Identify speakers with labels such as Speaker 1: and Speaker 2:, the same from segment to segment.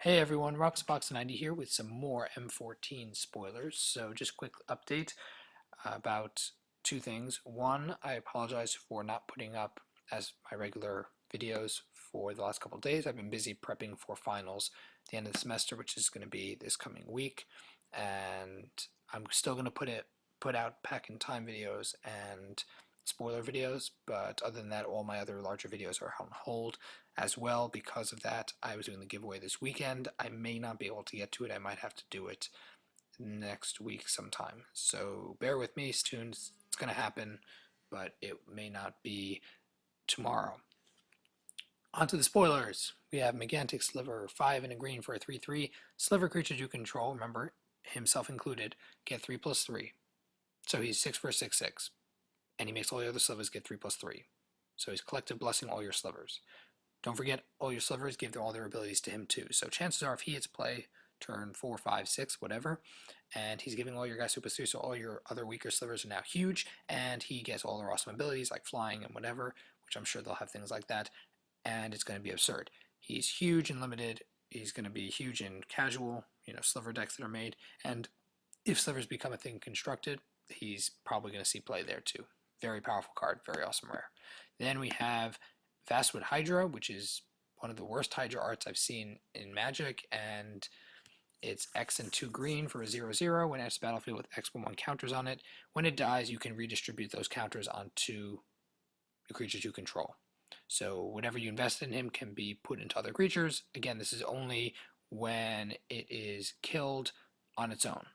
Speaker 1: Hey everyone, Roxbox90 here with some more M14 spoilers. So just quick update about two things. One, I apologize for not putting up as my regular videos for the last couple of days. I've been busy prepping for finals at the end of the semester, which is going to be this coming week. And I'm still going to put out pack in time videos and spoiler videos, but other than that, all my other larger videos are on hold as well. Because of that, I was doing the giveaway this weekend. I may not be able to get to it. I might have to do it next week sometime. So bear with me, soon it's going to happen, but it may not be tomorrow. On to the spoilers. We have Megantic Sliver, 5 and a green for a 3/3. Sliver creatures you control, remember, himself included, get 3/3. So he's 6 for a 6/6. And he makes all the other slivers get 3/3. So he's collective blessing all your slivers. Don't forget, all your slivers give all their abilities to him too. So chances are if he hits play turn 4, 5, 6, whatever, and he's giving all your guys super 3, so all your other weaker slivers are now huge, and he gets all their awesome abilities like flying and whatever, which I'm sure they'll have things like that, and it's going to be absurd. He's huge in limited, he's going to be huge in casual, sliver decks that are made, and if slivers become a thing constructed, he's probably going to see play there too. Very powerful card, very awesome rare. Then we have Vastwood Hydra, which is one of the worst Hydra arts I've seen in Magic, and it's X and 2 green for a 0/0. When it enters the battlefield with X/1 counters on it, when it dies, you can redistribute those counters onto the creatures you control. So whatever you invest in him can be put into other creatures. Again, this is only when it is killed on its own.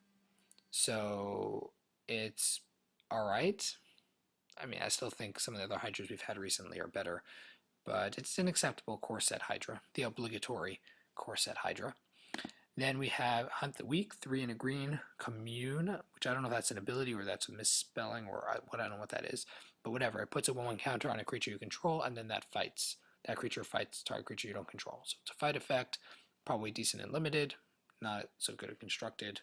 Speaker 1: So it's alright. I mean, I still think some of the other Hydras we've had recently are better, but it's an acceptable core set Hydra, the obligatory core set Hydra. Then we have Hunt the Weak, 3 and a green, Commune, which I don't know if that's an ability or that's a misspelling or I don't know what that is, but whatever. It puts a 1/1 counter on a creature you control, and then that fights. That creature fights target creature you don't control. So it's a fight effect, probably decent and limited, not so good at constructed,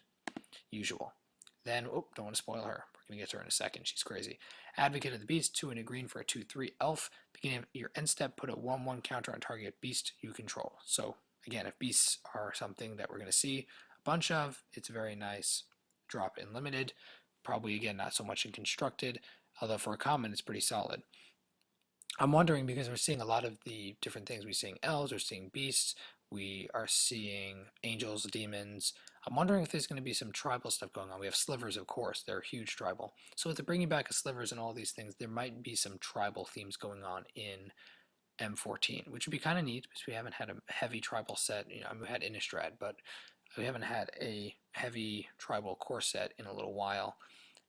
Speaker 1: usual. Then, don't want to spoil her. We're going to get to her in a second. She's crazy. Advocate of the Beast, 2 and a green for a 2/3 elf. Beginning of your end step, put a 1/1 counter on target beast you control. So, again, if beasts are something that we're going to see a bunch of, it's a very nice drop in limited. Probably, again, not so much in constructed, although for a common, it's pretty solid. I'm wondering because we're seeing a lot of the different things. We're seeing elves, we're seeing beasts, we are seeing angels, demons. I'm wondering if there's going to be some tribal stuff going on. We have slivers, of course. They're huge tribal. So with the bringing back of slivers and all these things, there might be some tribal themes going on in M14, which would be kind of neat because we haven't had a heavy tribal set. I mean, we had Innistrad, but we haven't had a heavy tribal core set in a little while,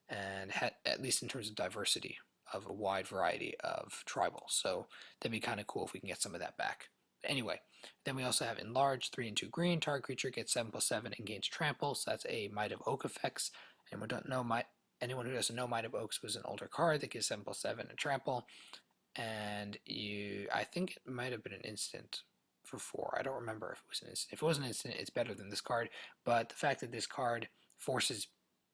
Speaker 1: and at least in terms of diversity of a wide variety of tribals. So that'd be kind of cool if we can get some of that back. Anyway, then we also have Enlarge, 3 and 2 green. Target creature gets 7/7 and gains trample. So that's a Might of Oak effects. Anyone who doesn't know, Might of Oaks was an older card that gives 7/7 and trample. And I think it might have been an instant for 4. I don't remember if it was an instant. If it was an instant, it's better than this card. But the fact that this card forces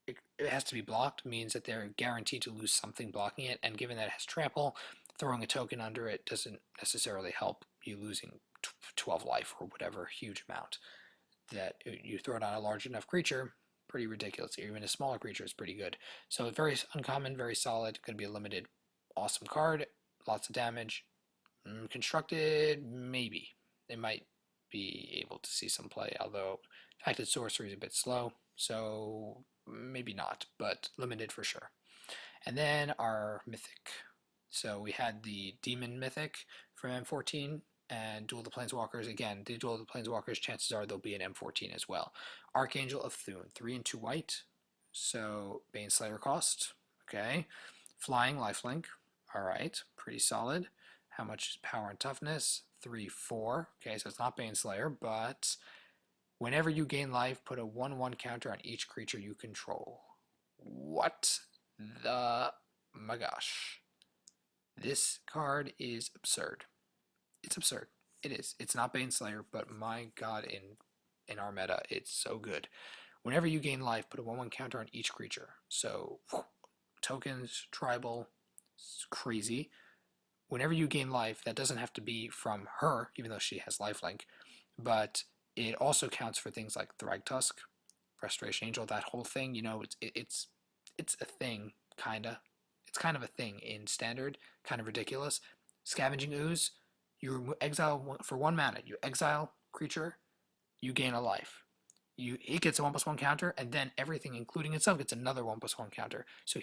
Speaker 1: it has to be blocked means that they're guaranteed to lose something blocking it, and given that it has trample, throwing a token under it doesn't necessarily help you losing 12 life or whatever huge amount. That you throw it on a large enough creature, pretty ridiculous. Even a smaller creature is pretty good. So very uncommon, very solid, going to be a limited, awesome card, lots of damage. Constructed, maybe. It might be able to see some play, although the fact that sorcery is a bit slow, so maybe not, but limited for sure. And then our mythic. So we had the demon mythic from M14 and Duel of the Planeswalkers. Again, the Duel of the Planeswalkers, chances are they'll be in M14 as well. Archangel of Thune, 3 and 2 white. So Baneslayer cost. Okay. Flying, lifelink. Alright, pretty solid. How much is power and toughness? 3, 4. Okay, so it's not Baneslayer, but whenever you gain life, put a 1/1 counter on each creature you control. What the my gosh. This card is absurd. It's absurd. It is. It's not Baneslayer, but my god, in our meta, it's so good. Whenever you gain life, put a 1/1 counter on each creature. So, tokens, tribal, crazy. Whenever you gain life, that doesn't have to be from her, even though she has lifelink, but It also counts for things like Thragtusk, Restoration Angel, that whole thing. It's a thing, kinda. It's kind of a thing in standard, kind of ridiculous. Scavenging Ooze, you exile for 1 mana. You exile creature, you gain a life. It gets a 1/1 counter, and then everything, including itself, gets another 1/1 counter. So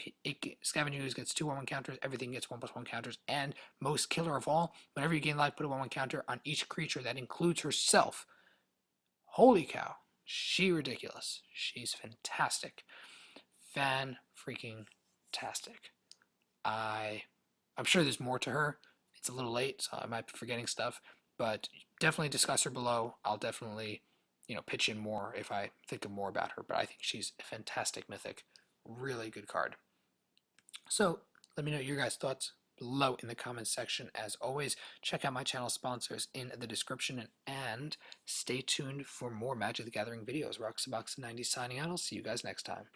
Speaker 1: Scavenging Ooze gets 2/1 counters, everything gets 1/1 counters, and most killer of all, whenever you gain life, put a 1/1 counter on each creature that includes herself. Holy cow, she ridiculous. She's fantastic. Fan-freaking-tastic. I'm sure there's more to her. It's a little late, so I might be forgetting stuff, but definitely discuss her below. I'll definitely, pitch in more if I think of more about her, but I think she's a fantastic mythic. Really good card. So let me know your guys' thoughts below in the comments section. As always, check out my channel sponsors in the description, and stay tuned for more Magic the Gathering videos. Roxabox90 signing out. I'll see you guys next time.